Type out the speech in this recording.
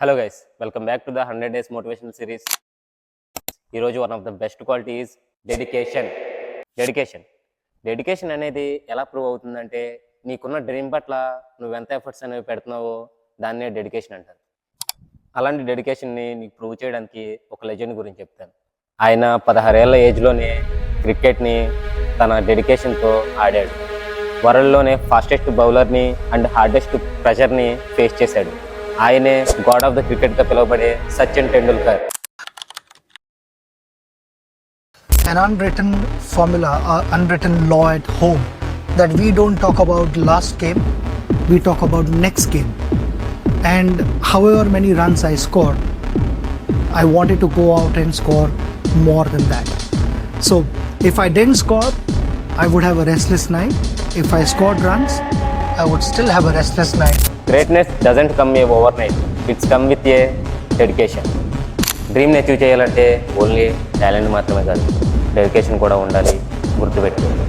Hello guys, welcome back to the 100 days motivational series. ఈరోజు one of the best quality is dedication అనేది ఎలా prove అవుతుందంటే, నీకున్న dream పట్ల నువ్వు ఎంత ఎఫర్ట్స్ అనేవి పెడుతున్నావో దాన్నే డెడికేషన్ అంటారు. అలాంటి డెడికేషన్ని నీకు ప్రూవ్ చేయడానికి ఒక లెజెండ్ గురించి చెప్తాను. ఆయన 16 ఏళ్ల ఏజ్లోనే క్రికెట్ని తన డెడికేషన్తో ఆడాడు. వరల్డ్లోనే ఫాస్టెస్ట్ బౌలర్ని అండ్ హార్డెస్ట్ ప్రెషర్ని ఫేస్ చేశాడు. ఆయనే గాడ్ ఆఫ్ ద క్రికెట్గా పిలువబడే Sachin Tendulkar. An unwritten formula, unwritten law at home that we don't talk about last game, we talk about next game. And however many runs I scored, I wanted to go out and score more than that. So if I didn't score, I would have a restless night. If I scored runs, I would still have a restless night. Greatness doesn't come overnight. It's come with a dedication. డ్రీమ్ని achieve చేయాలంటే only talent మాత్రమే కాదు, dedication కూడా ఉండాలి. గుర్తుపెట్టుకోండి.